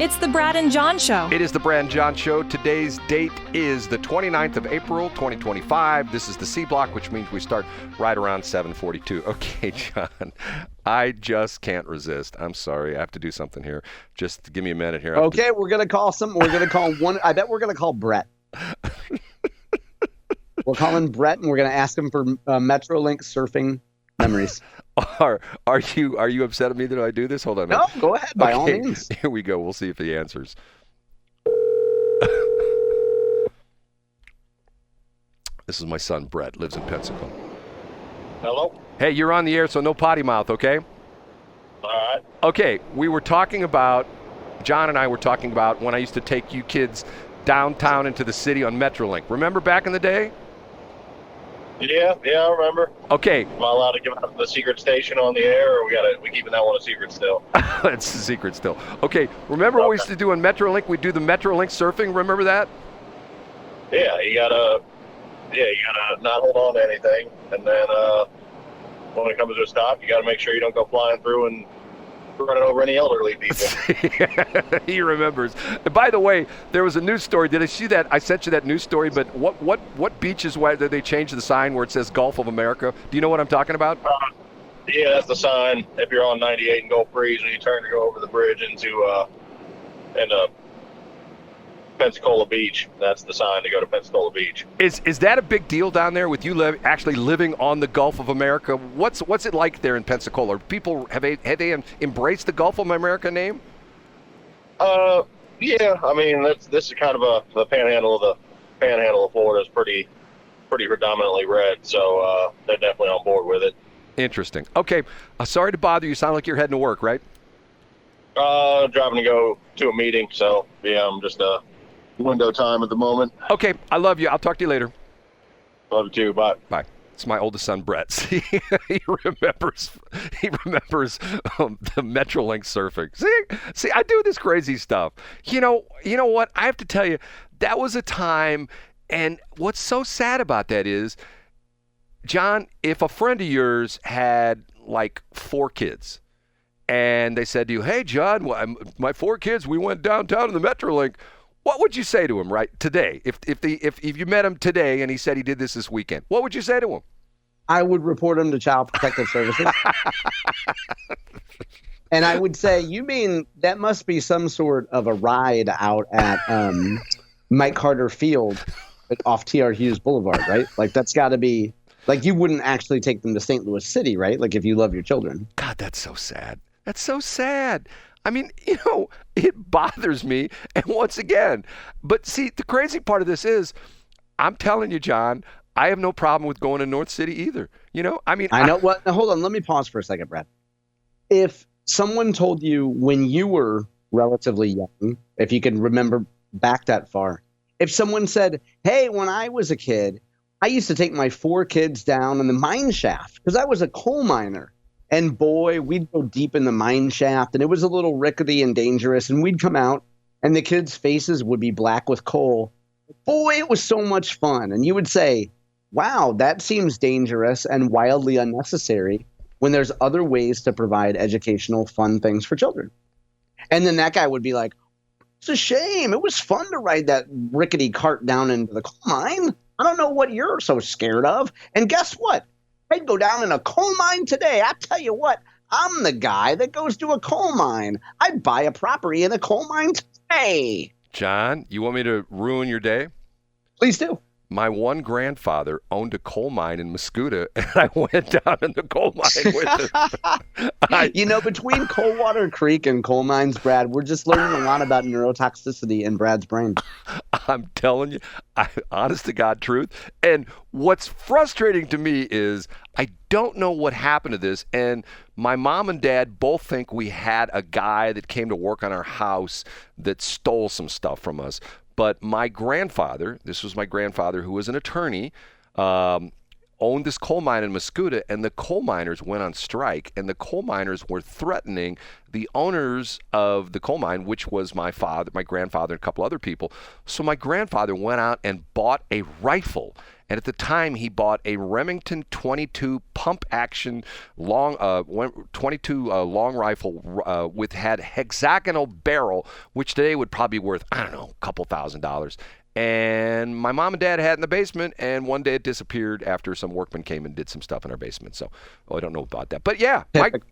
It's the Brad and John Show. It is the Brad and John Show. Today's date is the 29th of April, 2025. This is the C block, which means we start right around 7:42. Okay, John, I just can't resist. I'm sorry. I have to do something here. Just give me a minute here. Okay, we're going to call one. I bet we're going to call Brett. We'll call him Brett, and we're going to ask him for MetroLink surfing memories. Are you upset at me that I do this? Hold on. No, go ahead, by all means. Here we go. We'll see if he answers. This is my son, Brett, lives in Pensacola. Hello? Hey, you're on the air, so no potty mouth, okay? All right. Okay, John and I were talking about when I used to take you kids downtown into the city on MetroLink. Remember back in the day? Yeah, I remember. Okay. Am I allowed to give out the secret station on the air, or we keeping that one a secret still? It's a secret still. Okay, remember what we used to do on MetroLink? We'd do the MetroLink surfing. Remember that? Yeah, you gotta not hold on to anything, and then when it comes to a stop, you gotta make sure you don't go flying through and running over any elderly people. He remembers. And by the way, there was a news story. Did I see that? I sent you that news story, but what beaches why did they change the sign where it says Gulf of America? Do you know what I'm talking about? Yeah, that's the sign. If you're on 98 and Gulf Breeze, when you turn to go over the bridge into Pensacola Beach, that's the sign to go to Pensacola Beach. Is that a big deal down there with you actually living on the Gulf of America? What's it like there in Pensacola? People have they embraced the Gulf of America name? Yeah. I mean, this is kind of the panhandle of Florida is pretty predominantly red, so they're definitely on board with it. Interesting. Okay. Sorry to bother you. Sound like you're heading to work, right? Driving to go to a meeting, so yeah, I'm just window time at the moment. Okay, I love you. I'll talk to you later. Love you too. Bye. Bye. It's my oldest son, Brett. See, he remembers the MetroLink surfing. See, I do this crazy stuff. You know what? I have to tell you, that was a time, and what's so sad about that is, John, if a friend of yours had like 4 kids, and they said to you, "Hey, John, my 4 kids, we went downtown to the MetroLink," what would you say to him right today? If you met him today and he said he did this weekend, what would you say to him? I would report him to Child Protective Services. And I would say, you mean that must be some sort of a ride out at Mike Carter Field off T.R. Hughes Boulevard, right? Like, that's got to be, like, you wouldn't actually take them to St. Louis City, right? Like, if you love your children. God, that's so sad. That's so sad. I mean, it bothers me. And once again, but see, the crazy part of this is, I'm telling you, John, I have no problem with going to North City either. I mean, I know. Well, now, hold on. Let me pause for a second, Brad. If someone told you when you were relatively young, if you can remember back that far, if someone said, "Hey, when I was a kid, I used to take my 4 kids down in the mine shaft because I was a coal miner. And boy, we'd go deep in the mine shaft, and it was a little rickety and dangerous. And we'd come out, and the kids' faces would be black with coal. Boy, it was so much fun." And you would say, "Wow, that seems dangerous and wildly unnecessary when there's other ways to provide educational, fun things for children." And then that guy would be like, "It's a shame. It was fun to ride that rickety cart down into the coal mine. I don't know what you're so scared of. And guess what? I'd go down in a coal mine today. I tell you what, I'm the guy that goes to a coal mine. I'd buy a property in a coal mine today." John, you want me to ruin your day? Please do. My one grandfather owned a coal mine in Mascoutah, and I went down in the coal mine with him. Between Coldwater Creek and coal mines, Brad, we're just learning a lot about neurotoxicity in Brad's brain. I'm telling you, honest to God truth. And what's frustrating to me is I don't know what happened to this. And my mom and dad both think we had a guy that came to work on our house that stole some stuff from us. But my grandfather, this was my grandfather who was an attorney, owned this coal mine in Mascoutah, and the coal miners went on strike, and the coal miners were threatening the owners of the coal mine, which was my father, my grandfather, and a couple other people. So my grandfather went out and bought a rifle. And at the time, he bought a Remington 22 pump action long 22 long rifle had hexagonal barrel, which today would probably be worth, I don't know, a couple $1,000s. And my mom and dad had it in the basement, and one day it disappeared after some workmen came and did some stuff in our basement. So, I don't know about that. But yeah,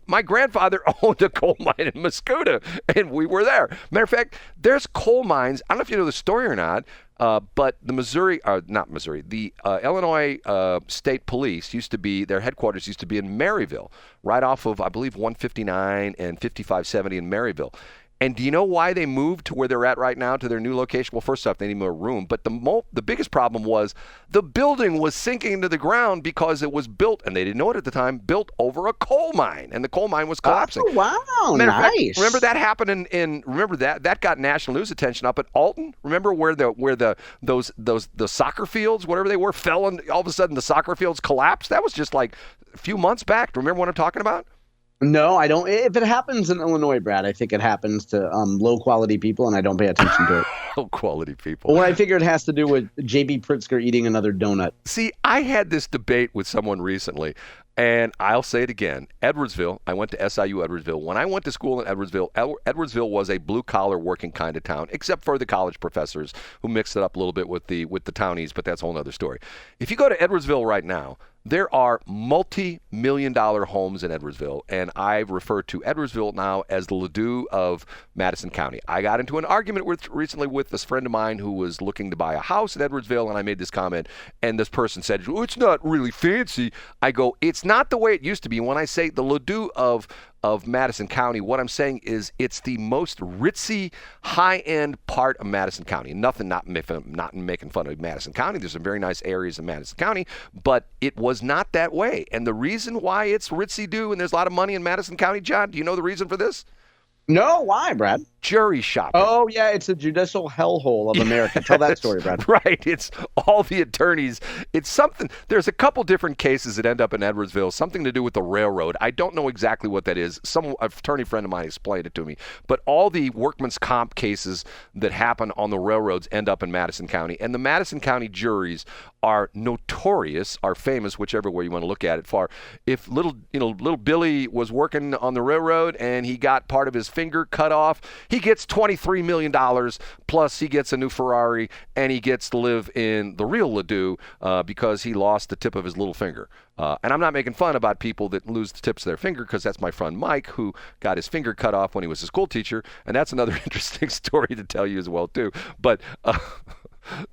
my grandfather owned a coal mine in Mascoutah, and we were there. Matter of fact, there's coal mines. I don't know if you know the story or not, but the the Illinois State Police used to be, their headquarters used to be in Maryville, right off of, I believe, 159 and 5570 in Maryville. And do you know why they moved to where they're at right now, to their new location? Well, first off, they need more room. But the biggest problem was the building was sinking into the ground because it was built, and they didn't know it at the time, built over a coal mine, and the coal mine was collapsing. Oh, wow, nice. Remember that happened remember that got national news attention up at Alton? Remember where those soccer fields, whatever they were, fell, and all of a sudden the soccer fields collapsed? That was just like a few months back. Remember what I'm talking about? No, I don't. If it happens in Illinois, Brad, I think it happens to low-quality people, and I don't pay attention to it. Low-quality people. Well, I figure it has to do with J.B. Pritzker eating another donut. See, I had this debate with someone recently, and I'll say it again. Edwardsville, I went to SIU Edwardsville. When I went to school in Edwardsville, Edwardsville was a blue-collar working kind of town, except for the college professors who mixed it up a little bit with the townies, but that's a whole other story. If you go to Edwardsville right now, there are multi-million-dollar homes in Edwardsville, and I refer to Edwardsville now as the Ladue of Madison County. I got into an argument recently with this friend of mine who was looking to buy a house in Edwardsville, and I made this comment, and this person said, "Oh, it's not really fancy." I go, "It's not the way it used to be." When I say the Ladue of Madison County, what I'm saying is it's the most ritzy, high-end part of Madison County. Not making fun of Madison County. There's some very nice areas in Madison County, but it was not that way. And the reason why it's ritzy-do and there's a lot of money in Madison County, John, do you know the reason for this? No, why, Brad? Jury shopping. Oh, yeah, it's a judicial hellhole of America. Tell that story, Brad. Right. It's all the attorneys. It's something. There's a couple different cases that end up in Edwardsville, something to do with the railroad. I don't know exactly what that is. Some attorney friend of mine explained it to me. But all the workman's comp cases that happen on the railroads end up in Madison County. And the Madison County juries are notorious, are famous, whichever way you want to look at it, for if little Billy was working on the railroad and he got part of his finger cut off, he gets $23 million, plus he gets a new Ferrari, and he gets to live in the real Ladue because he lost the tip of his little finger. And I'm not making fun about people that lose the tips of their finger, because that's my friend Mike, who got his finger cut off when he was a school teacher, and that's another interesting story to tell you as well, too. But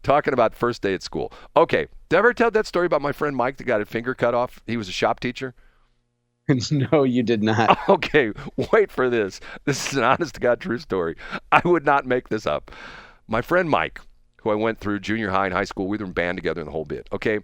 talking about first day at school. Okay, did I ever tell that story about my friend Mike that got his finger cut off? He was a shop teacher. No, you did not. Okay, wait for this. This is an honest-to-God true story. I would not make this up. My friend Mike, who I went through junior high and high school, we were in band together and the whole bit, okay?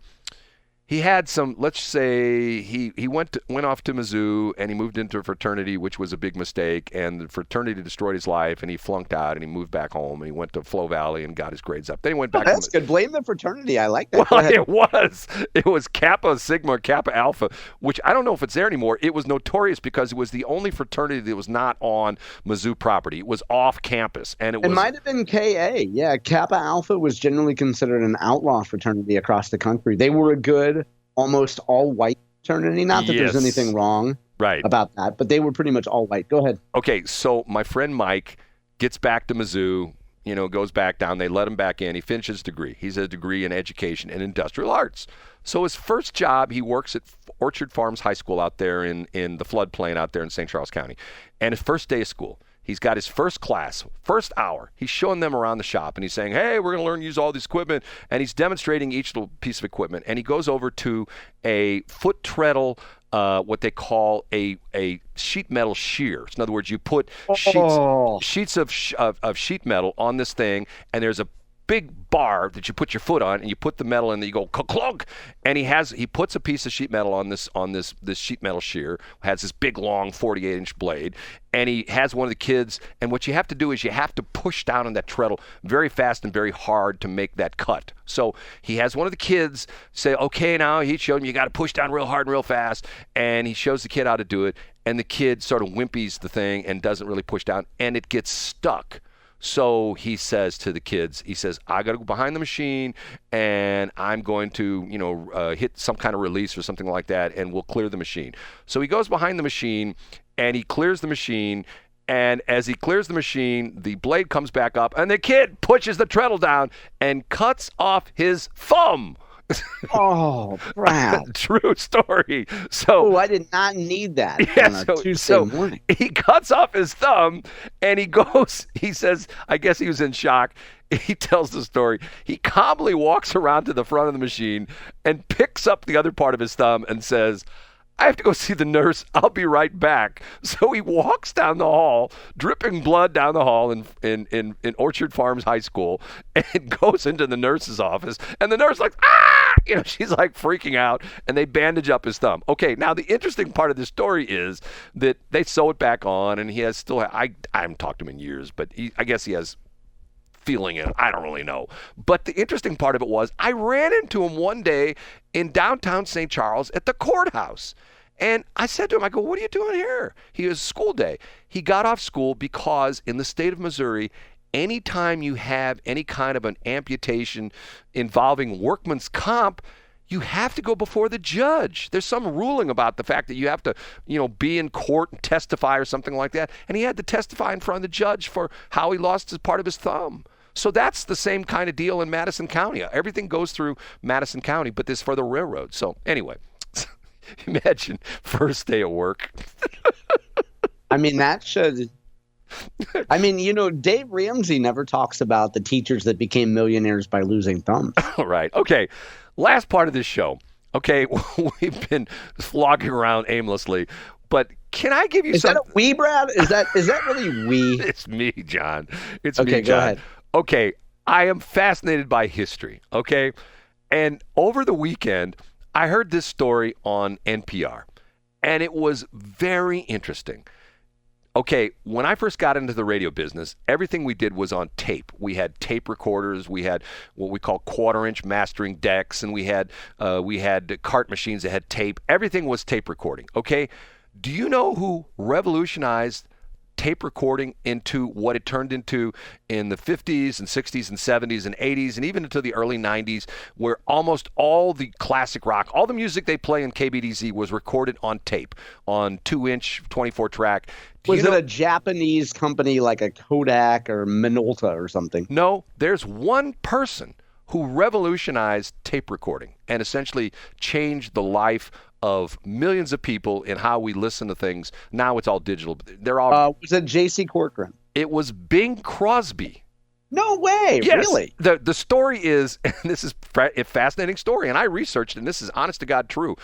He had some, let's say, he went off to Mizzou, and he moved into a fraternity, which was a big mistake, and the fraternity destroyed his life, and he flunked out, and he moved back home, and he went to Flow Valley and got his grades up. Then he went back. That's good. Blame the fraternity. I like that. Well, it was Kappa Sigma, Kappa Alpha, which I don't know if it's there anymore. It was notorious because it was the only fraternity that was not on Mizzou property. It was off campus, and it might have been KA. Yeah, Kappa Alpha was generally considered an outlaw fraternity across the country. They were a good, almost all-white fraternity. Not that there's anything wrong about that, but they were pretty much all white. Go ahead. Okay, so my friend Mike gets back to Mizzou, goes back down. They let him back in. He finishes his degree. He's a degree in education and industrial arts. So his first job, he works at Orchard Farms High School out there in the floodplain out there in St. Charles County. And his first day of school, he's got his first class, first hour. He's showing them around the shop, and he's saying, "Hey, we're going to learn to use all this equipment." And he's demonstrating each little piece of equipment. And he goes over to a foot treadle, what they call a sheet metal shear. In other words, you put sheets of sheet metal on this thing, and there's a big bar that you put your foot on, and you put the metal in, and you go clunk, and he puts a piece of sheet metal on this sheet metal shear, has this big long 48-inch blade, and he has one of the kids, and what you have to do is you have to push down on that treadle very fast and very hard to make that cut. So he has one of the kids say, okay, now he showed him you got to push down real hard and real fast, and he shows the kid how to do it, and the kid sort of wimpies the thing and doesn't really push down, and it gets stuck. So he says to the kids, he says, I got to go behind the machine, and I'm going to, hit some kind of release or something like that, and we'll clear the machine. So he goes behind the machine, and he clears the machine, and as he clears the machine, the blade comes back up, and the kid pushes the treadle down and cuts off his thumb. Oh, Brad. True story. So I did not need that yeah, on a Tuesday morning. He cuts off his thumb, and he says, I guess he was in shock. He tells the story. He calmly walks around to the front of the machine and picks up the other part of his thumb and says, I have to go see the nurse. I'll be right back. So he walks down the hall, dripping blood down the hall in Orchard Farms High School, and goes into the nurse's office. And the nurse like, she's like freaking out, and they bandage up his thumb. Okay, now the interesting part of this story is that they sew it back on, and he has still. I haven't talked to him in years, but I guess he has feeling it. I don't really know. But the interesting part of it was I ran into him one day in downtown St. Charles at the courthouse. And I said to him, I go, what are you doing here? He was school day. He got off school because in the state of Missouri, anytime you have any kind of an amputation involving workman's comp, you have to go before the judge. There's some ruling about the fact that you have to, be in court and testify or something like that. And he had to testify in front of the judge for how he lost his part of his thumb. So that's the same kind of deal in Madison County. Everything goes through Madison County, but this for the railroad. So anyway, imagine first day of work. I mean, that should... Dave Ramsey never talks about the teachers that became millionaires by losing thumbs. All right. Okay. Last part of this show. Okay. We've been flogging around aimlessly, but can I give you Is that a we, Brad? Is that really we? It's me, John. It's okay, me, John. Go ahead. Okay. I am fascinated by history. Okay. And over the weekend, I heard this story on NPR, and it was very interesting. Okay, when I first got into the radio business, everything we did was on tape. We had tape recorders, we had what we call quarter-inch mastering decks, and we had cart machines that had tape. Everything was tape recording, okay? Do you know who revolutionized tape recording into what it turned into in the 50s and 60s and 70s and 80s and even into the early 90s, where almost all the classic rock, all the music they play in KBDZ was recorded on tape, on 2-inch 24-track. Was it a Japanese company like a Kodak or Minolta or something? No, there's one person who revolutionized tape recording and essentially changed the life of millions of people in how we listen to things. Now it's all digital. They're all. Was it J.C. Corcoran? It was Bing Crosby. No way, yes. Really? The story is, and this is a fascinating story, and I researched, and this is honest to God true.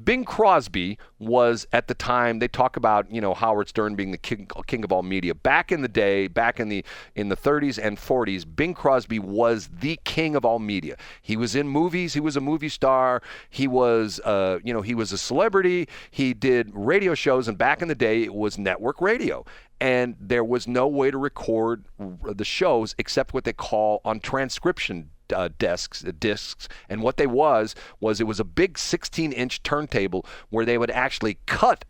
Bing Crosby was, at the time, they talk about, Howard Stern being the king of all media. Back in the day, back in the 30s and 40s, Bing Crosby was the king of all media. He was in movies. He was a movie star. He was, he was a celebrity. He did radio shows, and back in the day, it was network radio. And there was no way to record the shows except what they call on transcription discs. And what they was it was a big 16-inch turntable where they would actually cut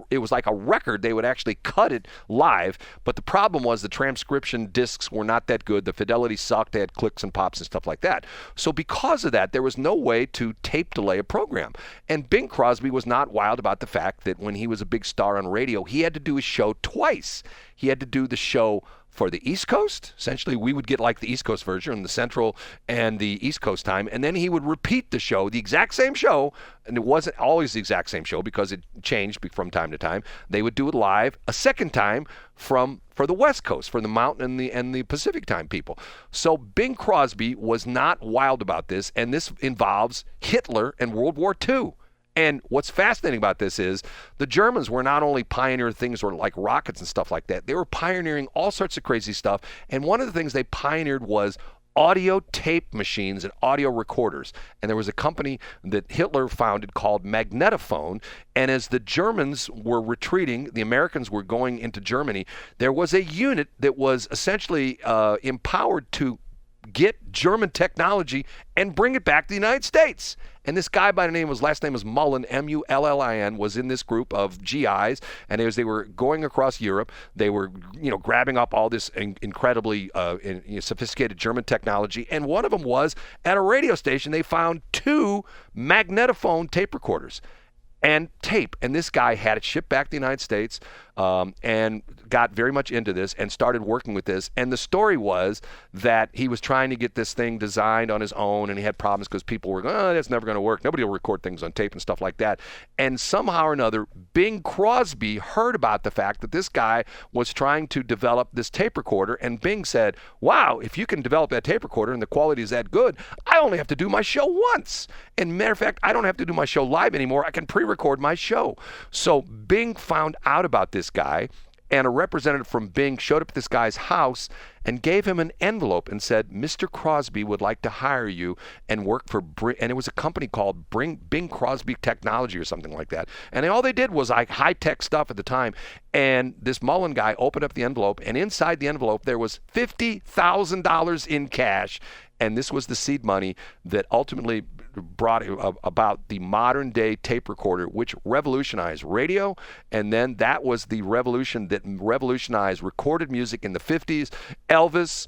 it was like a record. They would actually cut it live, but the problem was the transcription discs were not that good. The fidelity sucked. They had clicks and pops and stuff like that. So because of that, there was no way to tape delay a program. And Bing Crosby was not wild about the fact that when he was a big star on radio, he had to do his show twice. He had to do the show for the East Coast. Essentially, we would get like the East Coast version, the Central and the East Coast time, and then he would repeat the show, the exact same show, and it wasn't always the exact same show because it changed from time to time. They would do it live a second time for the West Coast, for the Mountain and the Pacific time people. So Bing Crosby was not wild about this, and this involves Hitler and World War II. And what's fascinating about this is the Germans were not only pioneering things like rockets and stuff like that, they were pioneering all sorts of crazy stuff. And one of the things they pioneered was audio tape machines and audio recorders. And there was a company that Hitler founded called Magnetophone. And as the Germans were retreating, the Americans were going into Germany, there was a unit that was essentially empowered to get German technology and bring it back to the United States. And this guy by the name, his last name was Mullen, M-U-L-L-I-N, was in this group of GIs. And as they were going across Europe, they were, grabbing up all this incredibly sophisticated German technology. And one of them was at a radio station, they found 2 magnetophone tape recorders and tape. And this guy had it shipped back to the United States and got very much into this and started working with this. And the story was that he was trying to get this thing designed on his own, and he had problems because people were going, oh, that's never going to work. Nobody will record things on tape and stuff like that. And somehow or another, Bing Crosby heard about the fact that this guy was trying to develop this tape recorder, and Bing said, wow, if you can develop that tape recorder and the quality is that good, I only have to do my show once. And matter of fact, I don't have to do my show live anymore. I can pre-record my show. So Bing found out about this guy, and a representative from Bing showed up at this guy's house and gave him an envelope and said, Mr. Crosby would like to hire you and work for, and it was a company called Bing Crosby Technology or something like that. And all they did was like high-tech stuff at the time. And this Mullen guy opened up the envelope, and inside the envelope there was $50,000 in cash. And this was the seed money that ultimately brought about the modern day tape recorder, which revolutionized radio. And then that was the revolution that revolutionized recorded music in the 50s. Elvis,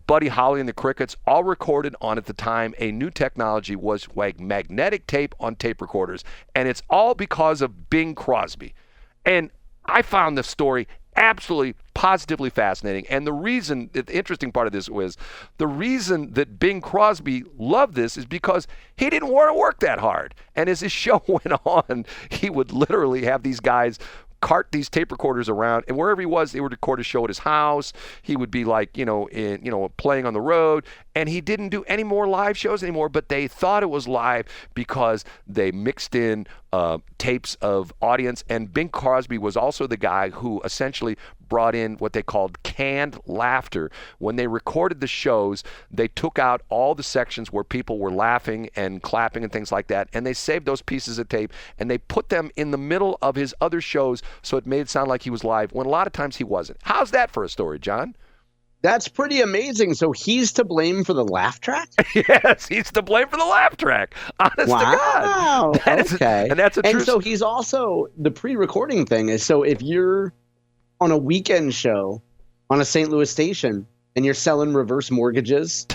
Buddy Holly and the Crickets, all recorded on, at the time, a new technology was like magnetic tape on tape recorders. And it's all because of Bing Crosby. And I found the story absolutely positively fascinating. And the interesting part of this was the reason that Bing Crosby loved this is because he didn't want to work that hard. And as his show went on, he would literally have these guys cart these tape recorders around, and wherever he was, they would record a show at his house. He would be like, playing on the road, and he didn't do any more live shows anymore, but they thought it was live because they mixed in tapes of audience. And Bing Crosby was also the guy who essentially brought in what they called canned laughter. When they recorded the shows, they took out all the sections where people were laughing and clapping and things like that, and they saved those pieces of tape, and they put them in the middle of his other shows so it made it sound like he was live, when a lot of times he wasn't. How's that for a story, John? That's pretty amazing. So he's to blame for the laugh track? Yes, he's to blame for the laugh track. Honest to God. Okay. And that's a true. And so he's also, the pre-recording thing is, so if you're on a weekend show on a St. Louis station and you're selling reverse mortgages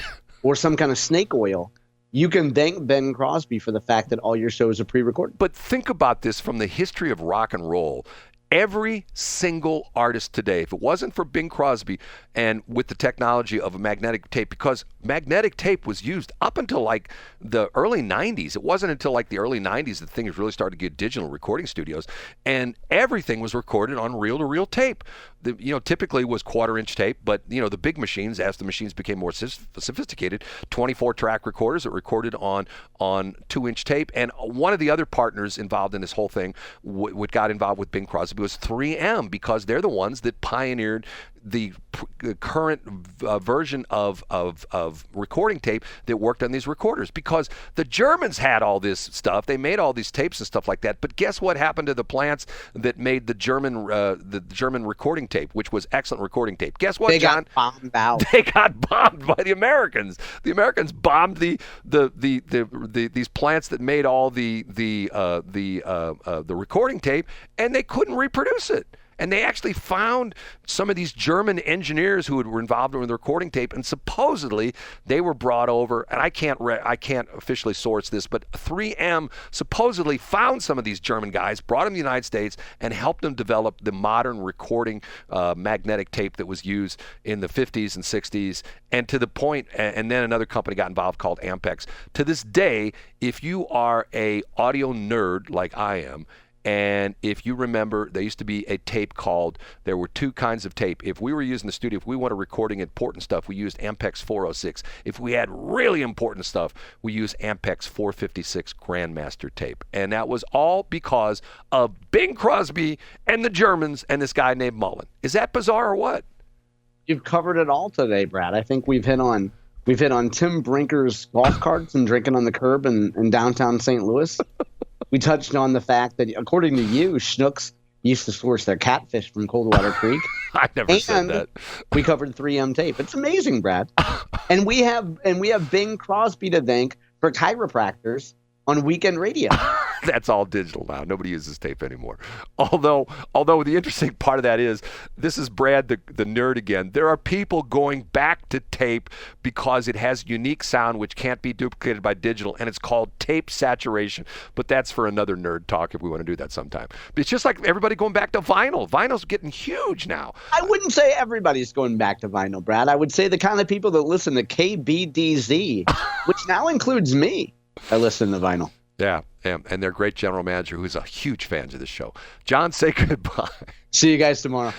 or some kind of snake oil, you can thank Ben Crosby for the fact that all your shows are pre-recorded. But think about this from the history of rock and roll. Every single artist today, if it wasn't for Bing Crosby and with the technology of a magnetic tape, because magnetic tape was used up until like the early 90s. It wasn't until like the early 90s that things really started to get digital recording studios, and everything was recorded on reel-to-reel tape. Typically was quarter-inch tape, but the big machines, as the machines became more sophisticated, 24-track recorders that recorded on 2-inch tape. And one of the other partners involved in this whole thing, what got involved with Bing Crosby, was 3M, because they're the ones that pioneered the current version of recording tape that worked on these recorders, because the Germans had all this stuff. They made all these tapes and stuff like that. But guess what happened to the plants that made the German recording tape, which was excellent recording tape? Guess what, John? They got bombed out. They got bombed by the Americans. The Americans bombed these plants that made all the recording tape, and they couldn't reproduce it. And they actually found some of these German engineers who were involved in the recording tape, and supposedly they were brought over, and I can't officially source this, but 3M supposedly found some of these German guys, brought them to the United States, and helped them develop the modern recording magnetic tape that was used in the 50s and 60s, and to the point, and then another company got involved called Ampex. To this day, if you are a audio nerd like I am, and if you remember, there used to be a tape there were 2 kinds of tape. If we were using the studio, if we wanted recording important stuff, we used Ampex 406. If we had really important stuff, we used Ampex 456 Grandmaster tape. And that was all because of Bing Crosby and the Germans and this guy named Mullen. Is that bizarre or what? You've covered it all today, Brad. I think we've hit on We've hit on Tim Brinker's golf carts and drinking on the curb in downtown St. Louis. We touched on the fact that, according to you, Schnooks used to source their catfish from Coldwater Creek. I never said that. We covered 3M tape. It's amazing, Brad. And we have Bing Crosby to thank for chiropractors on weekend radio. That's all digital now. Nobody uses tape anymore. Although the interesting part of that is, this is Brad the nerd again. There are people going back to tape because it has unique sound which can't be duplicated by digital, and it's called tape saturation. But that's for another nerd talk if we want to do that sometime. But it's just like everybody going back to vinyl. Vinyl's getting huge now. I wouldn't say everybody's going back to vinyl, Brad. I would say the kind of people that listen to KBDZ, which now includes me, I listen to vinyl. Yeah, and their great general manager, who's a huge fan of this show. John, say goodbye. See you guys tomorrow.